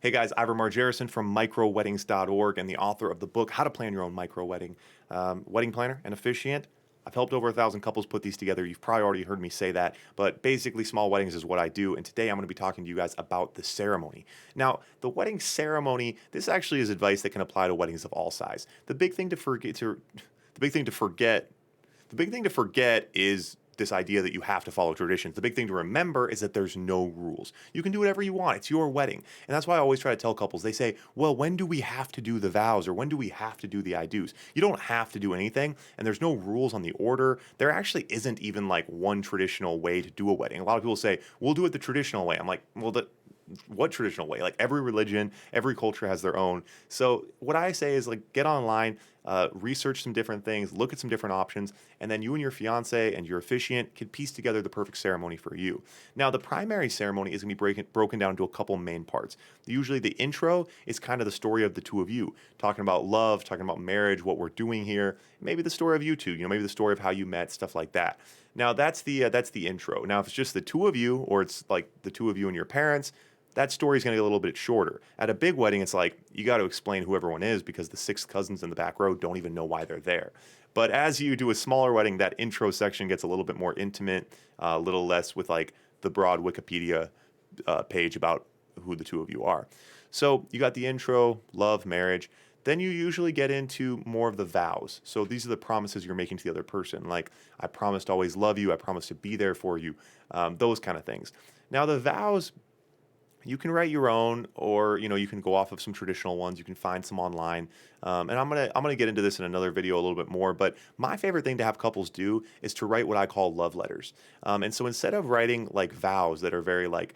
Hey guys, Ivor Margerison from MicroWeddings.org and the author of the book How to Plan Your Own Micro Wedding. Wedding planner and officiant. I've helped over 1,000 couples put these together. You've probably already heard me say that, but basically, small weddings is what I do. And today I'm going to be talking to you guys about the ceremony. Now, the wedding ceremony, this actually is advice that can apply to weddings of all size. The big thing to forget the big thing to forget is this idea that you have to follow traditions. The big thing to remember is that there's no rules. You can do whatever you want. It's your wedding. And that's why I always try to tell couples, they say, well, when do we have to do the vows or when do we have to do the I do's? You don't have to do anything, and there's no rules on the order. There actually isn't even like one traditional way to do a wedding. A lot of people say, we'll do it the traditional way. I'm like, well, what traditional way? Like every religion, every culture has their own. So what I say is like get online, research some different things, look at some different options, and then you and your fiance and your officiant can piece together the perfect ceremony for you. Now, the primary ceremony is going to be broken down into a couple main parts. Usually the intro is kind of the story of the two of you, talking about love, talking about marriage, what we're doing here, maybe the story of you two, maybe the story of how you met, stuff like that. Now, that's the intro. Now, if it's just the two of you, or it's like the two of you and your parents, that story is going to get a little bit shorter. At a big wedding, it's like you got to explain who everyone is because the six cousins in the back row don't even know why they're there. But as you do a smaller wedding, that intro section gets a little bit more intimate, a little less with like the broad Wikipedia page about who the two of you are. So you got the intro, love, marriage. Then you usually get into more of the vows. So these are the promises you're making to the other person. Like, I promise to always love you. I promise to be there for you. Those kind of things. Now, the vows, you can write your own, or you can go off of some traditional ones. You can find some online, and I'm gonna get into this in another video a little bit more. But my favorite thing to have couples do is to write what I call love letters. And so instead of writing like vows that are very like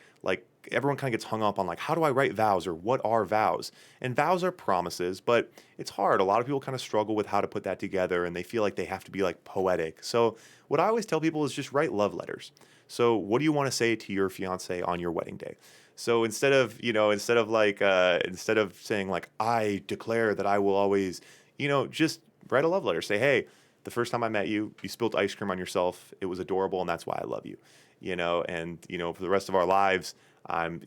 everyone kind of gets hung up on like how do I write vows or what are vows? And vows are promises, but it's hard. A lot of people kind of struggle with how to put that together, and they feel like they have to be like poetic. So what I always tell people is just write love letters. So what do you want to say to your fiance on your wedding day? So instead of saying like I declare that I will always, just write a love letter. Say, hey, the first time I met you, you spilled ice cream on yourself. It was adorable, and that's why I love you. And for the rest of our lives, and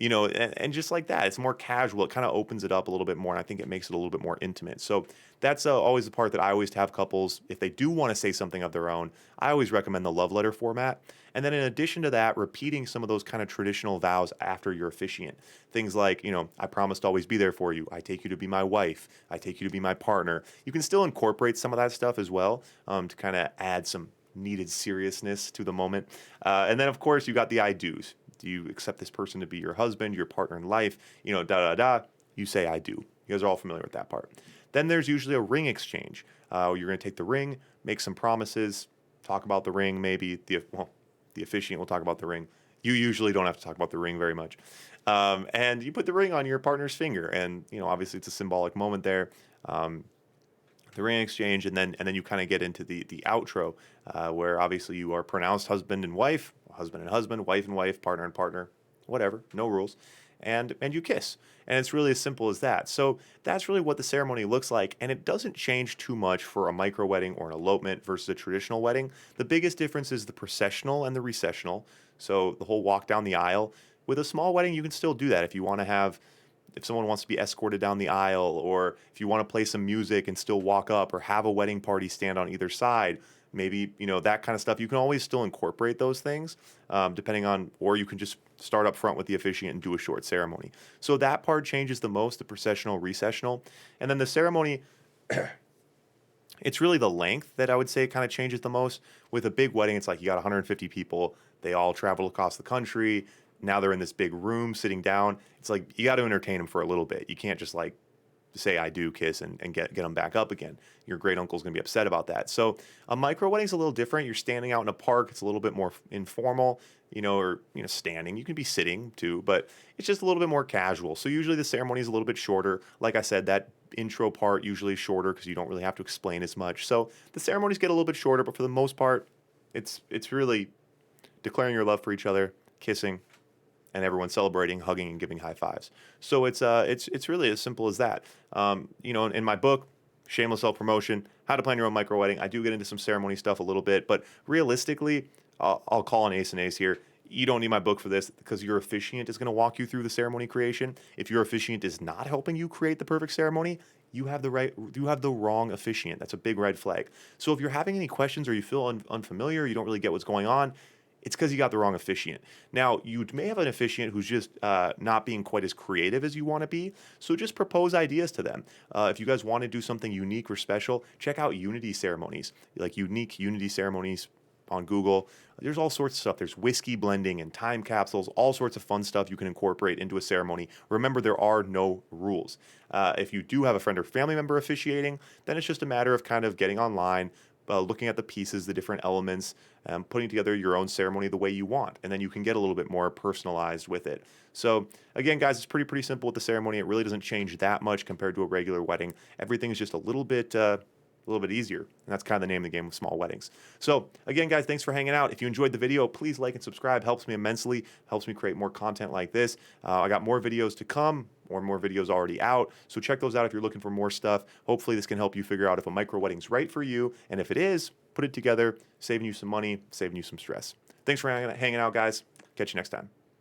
just like that, it's more casual. It kind of opens it up a little bit more, and I think it makes it a little bit more intimate. So that's always the part that I always have couples, if they do want to say something of their own, I always recommend the love letter format. And then in addition to that, repeating some of those kind of traditional vows after your officiant. Things like, I promise to always be there for you. I take you to be my wife. I take you to be my partner. You can still incorporate some of that stuff as well, to kind of add some needed seriousness to the moment. And then, of course, you got the I do's. Do you accept this person to be your husband, your partner in life? Da da da. You say I do. You guys are all familiar with that part. Then there's usually a ring exchange. You're going to take the ring, make some promises, talk about the ring. Maybe the officiant will talk about the ring. You usually don't have to talk about the ring very much. And you put the ring on your partner's finger, and obviously it's a symbolic moment there. The ring exchange, and then you kind of get into the outro, where obviously you are pronounced husband and wife, wife and wife, partner and partner, whatever, no rules, and you kiss, and it's really as simple as that. So that's really what the ceremony looks like, and it doesn't change too much for a micro wedding or an elopement versus a traditional wedding. The biggest difference is the processional and the recessional. So the whole walk down the aisle. With a small wedding, you can still do that if you want to have. If someone wants to be escorted down the aisle, or if you want to play some music and still walk up, or have a wedding party stand on either side, maybe, that kind of stuff, you can always still incorporate those things, depending on, or you can just start up front with the officiant and do a short ceremony. So that part changes the most, the processional, recessional. And then the ceremony, it's really the length that I would say kind of changes the most. With a big wedding, it's like you got 150 people, they all travel across the country. Now they're in this big room sitting down. It's like you got to entertain them for a little bit. You can't just like say I do, kiss, and get them back up again. Your great uncle's going to be upset about that. So a micro wedding's a little different. You're standing out in a park. It's a little bit more informal, or standing. You can be sitting too, but it's just a little bit more casual. So usually the ceremony is a little bit shorter. Like I said, that intro part usually is shorter because you don't really have to explain as much. So the ceremonies get a little bit shorter, but for the most part, it's really declaring your love for each other, kissing, and everyone celebrating, hugging, and giving high fives. So it's really as simple as that. In my book, shameless self-promotion, How to Plan Your Own Micro Wedding, I do get into some ceremony stuff a little bit, but realistically, I'll call an ace here. you don't need my book for this because your officiant is going to walk you through the ceremony creation. If your officiant is not helping you create the perfect ceremony, you have the wrong officiant. That's a big red flag. So if you're having any questions or you feel unfamiliar, you don't really get what's going on, it's because you got the wrong officiant. Now, you may have an officiant who's just not being quite as creative as you want to be, so just propose ideas to them. If you guys want to do something unique or special, check out Unity ceremonies, like unique Unity ceremonies on Google. There's all sorts of stuff. There's whiskey blending and time capsules, all sorts of fun stuff you can incorporate into a ceremony. Remember, there are no rules. If you do have a friend or family member officiating, then it's just a matter of kind of getting online, looking at the pieces, the different elements, putting together your own ceremony the way you want, and then you can get a little bit more personalized with it. So again, guys, it's pretty simple with the ceremony. It really doesn't change that much compared to a regular wedding. Everything is just a little bit easier. And that's kind of the name of the game with small weddings. So again, guys, thanks for hanging out. If you enjoyed the video, please like and subscribe. Helps me immensely. Helps me create more content like this. I got more videos to come, or more videos already out. So check those out if you're looking for more stuff. Hopefully this can help you figure out if a micro wedding's right for you. And if it is, put it together, saving you some money, saving you some stress. Thanks for hanging out, guys. Catch you next time.